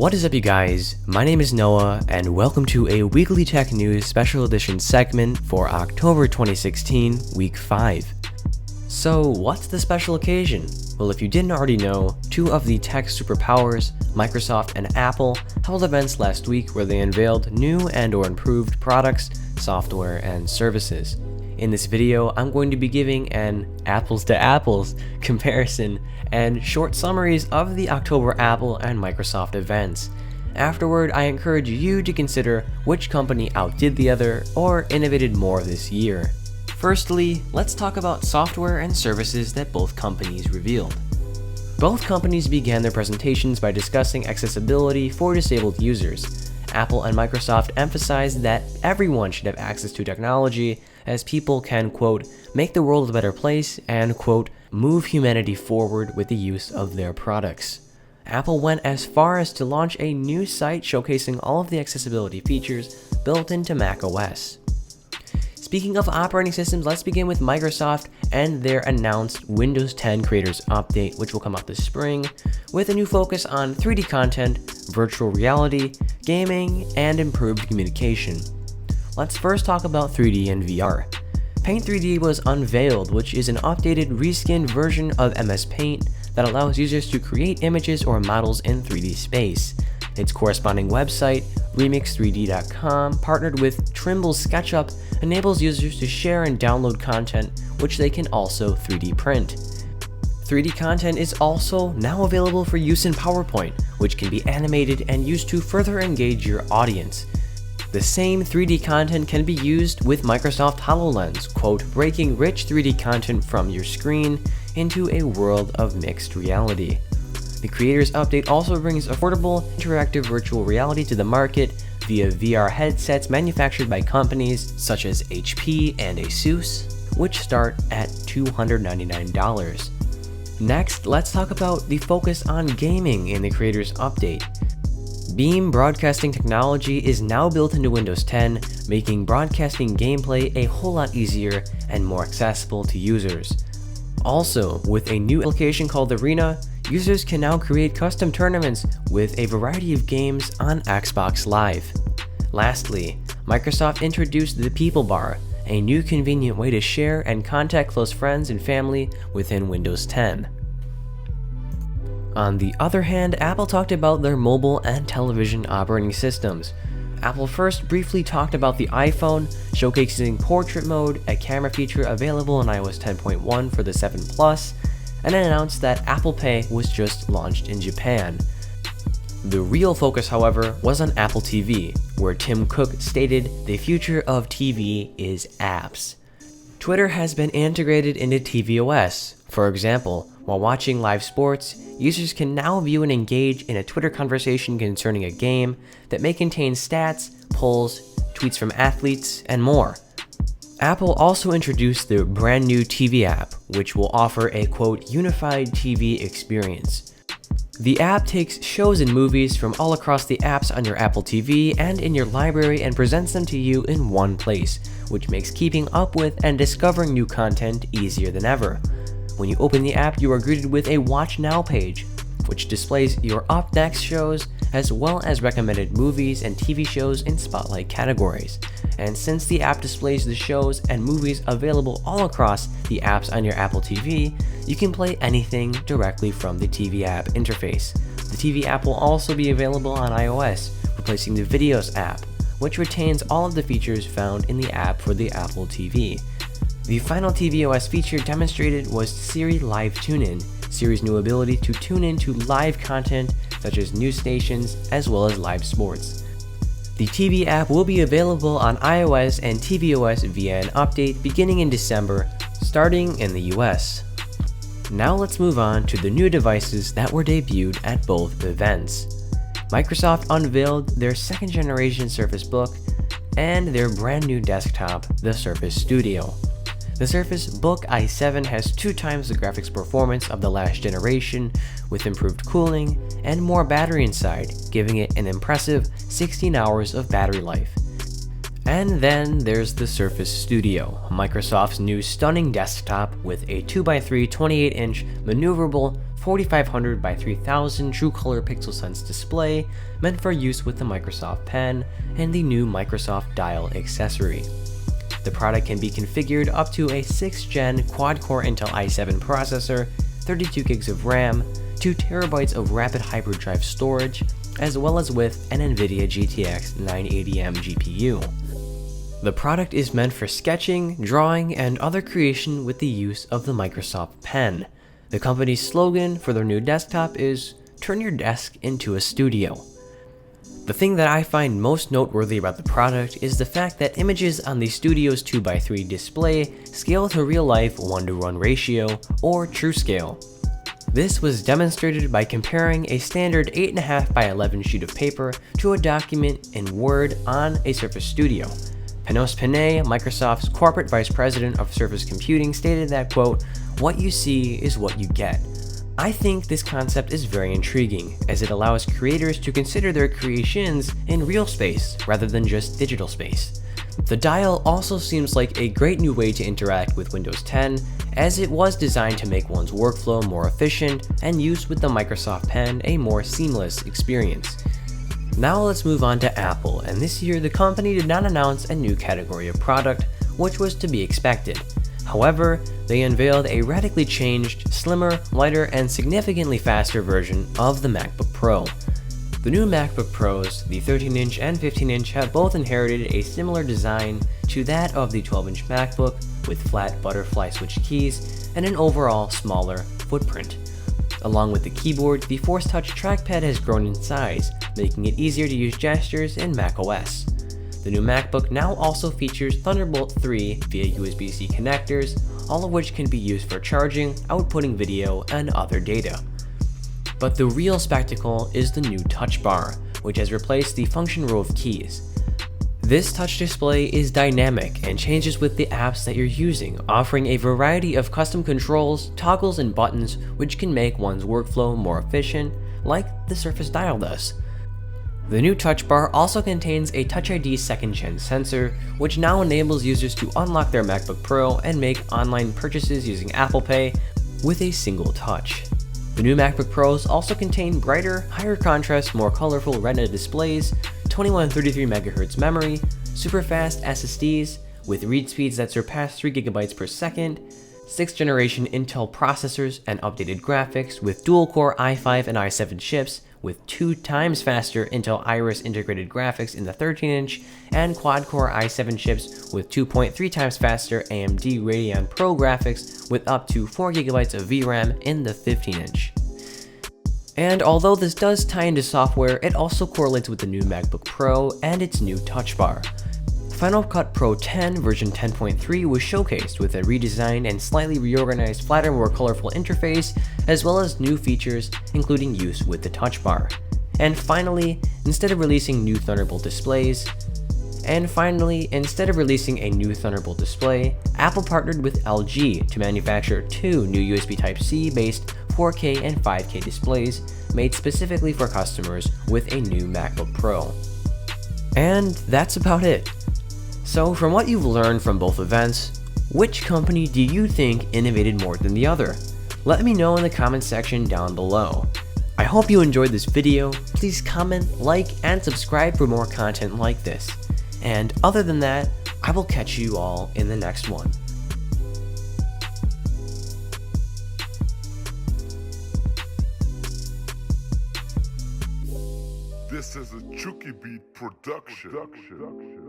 What is up, you guys? My name is Noah, and welcome to a weekly tech news special edition segment for October 2016, week 5. So, what's the special occasion? Well, if you didn't already know, two of the tech superpowers, Microsoft and Apple, held events last week where they unveiled new and/or improved products, software, and services. In this video, I'm going to be giving an apples to apples comparison and short summaries of the October Apple and Microsoft events. Afterward, I encourage you to consider which company outdid the other or innovated more this year. Firstly, let's talk about software and services that both companies revealed. Both companies began their presentations by discussing accessibility for disabled users. Apple and Microsoft emphasized that everyone should have access to technology, as people can, quote, make the world a better place and, quote, move humanity forward with the use of their products. Apple went as far as to launch a new site showcasing all of the accessibility features built into macOS. Speaking of operating systems, let's begin with Microsoft and their announced Windows 10 Creators Update, which will come out this spring, with a new focus on 3D content, virtual reality, gaming, and improved communication. Let's first talk about 3D and VR. Paint 3D was unveiled, which is an updated, reskinned version of MS Paint that allows users to create images or models in 3D space. Its corresponding website, remix3d.com, partnered with Trimble's SketchUp, enables users to share and download content, which they can also 3D print. 3D content is also now available for use in PowerPoint, which can be animated and used to further engage your audience. The same 3D content can be used with Microsoft HoloLens, quote, breaking rich 3D content from your screen into a world of mixed reality. The Creators Update also brings affordable, interactive virtual reality to the market via VR headsets manufactured by companies such as HP and Asus, which start at $299. Next, let's talk about the focus on gaming in the Creators Update. Beam broadcasting technology is now built into Windows 10, making broadcasting gameplay a whole lot easier and more accessible to users. Also, with a new application called Arena, users can now create custom tournaments with a variety of games on Xbox Live. Lastly, Microsoft introduced the People Bar, a new convenient way to share and contact close friends and family within Windows 10. On the other hand, Apple talked about their mobile and television operating systems. Apple first briefly talked about the iPhone, showcasing portrait mode, a camera feature available in iOS 10.1 for the 7 Plus, and then announced that Apple Pay was just launched in Japan. The real focus, however, was on Apple TV, where Tim Cook stated the future of TV is apps. Twitter has been integrated into tvOS. For example, while watching live sports, users can now view and engage in a Twitter conversation concerning a game that may contain stats, polls, tweets from athletes, and more. Apple also introduced the brand new TV app, which will offer a, quote, unified TV experience. The app takes shows and movies from all across the apps on your Apple TV and in your library and presents them to you in one place, which makes keeping up with and discovering new content easier than ever. When you open the app, you are greeted with a Watch Now page, which displays your up next shows as well as recommended movies and TV shows in spotlight categories. And since the app displays the shows and movies available all across the apps on your Apple TV, you can play anything directly from the TV app interface. The TV app will also be available on iOS, replacing the Videos app, which retains all of the features found in the app for the Apple TV. The final tvOS feature demonstrated was Siri Live Tune-In, Siri's new ability to tune in to live content such as news stations as well as live sports. The TV app will be available on iOS and tvOS via an update beginning in December, starting in the US. Now let's move on to the new devices that were debuted at both events. Microsoft unveiled their second generation Surface Book and their brand new desktop, the Surface Studio. The Surface Book i7 has 2 times the graphics performance of the last generation, with improved cooling and more battery inside, giving it an impressive 16 hours of battery life. And then there's the Surface Studio, Microsoft's new stunning desktop with a 2x3 28-inch maneuverable 4500 by 3000 true color pixel sense display meant for use with the Microsoft Pen, and the new Microsoft Dial accessory. The product can be configured up to a 6th gen quad-core Intel i7 processor, 32 gigs of RAM, 2 terabytes of rapid hyperdrive storage, as well as with an NVIDIA GTX 980M GPU. The product is meant for sketching, drawing, and other creation with the use of the Microsoft Pen. The company's slogan for their new desktop is, "Turn your desk into a studio." The thing that I find most noteworthy about the product is the fact that images on the Studio's 2x3 display scale to real-life 1:1 ratio, or true scale. This was demonstrated by comparing a standard 8.5 by 11 sheet of paper to a document in Word on a Surface Studio. Panos Panay, Microsoft's corporate vice president of Surface Computing, stated that, quote, "What you see is what you get." I think this concept is very intriguing, as it allows creators to consider their creations in real space rather than just digital space. The Dial also seems like a great new way to interact with Windows 10, as it was designed to make one's workflow more efficient and use with the Microsoft Pen a more seamless experience. Now let's move on to Apple, and this year the company did not announce a new category of product, which was to be expected. However, they unveiled a radically changed, slimmer, lighter, and significantly faster version of the MacBook Pro. The new MacBook Pros, the 13-inch and 15-inch, have both inherited a similar design to that of the 12-inch MacBook, with flat butterfly switch keys and an overall smaller footprint. Along with the keyboard, the Force Touch trackpad has grown in size, making it easier to use gestures in macOS. The new MacBook now also features Thunderbolt 3 via USB-C connectors, all of which can be used for charging, outputting video, and other data. But the real spectacle is the new Touch Bar, which has replaced the function row of keys. This touch display is dynamic and changes with the apps that you're using, offering a variety of custom controls, toggles, and buttons which can make one's workflow more efficient, like the Surface Dial does. The new Touch Bar also contains a Touch ID 2nd Gen sensor, which now enables users to unlock their MacBook Pro and make online purchases using Apple Pay with a single touch. The new MacBook Pros also contain brighter, higher contrast, more colorful Retina displays, 2133 MHz memory, super fast SSDs with read speeds that surpass 3 GB per second, 6th generation Intel processors and updated graphics with dual-core i5 and i7 chips with 2 times faster Intel Iris integrated graphics in the 13-inch and quad-core i7 chips with 2.3 times faster AMD Radeon Pro graphics with up to 4 GB of VRAM in the 15-inch. And although this does tie into software, it also correlates with the new MacBook Pro and its new Touch Bar. Final Cut Pro 10 version 10.3 was showcased with a redesigned and slightly reorganized, flatter, more colorful interface, as well as new features, including use with the Touch Bar. And finally, instead of releasing a new Thunderbolt display, Apple partnered with LG to manufacture 2 new USB Type-C based 4K and 5K displays made specifically for customers with a new MacBook Pro. And that's about it. So from what you've learned from both events, which company do you think innovated more than the other? Let me know in the comment section down below. I hope you enjoyed this video. Please comment, like, and subscribe for more content like this. And other than that, I will catch you all in the next one. This is a Chuki Beat production.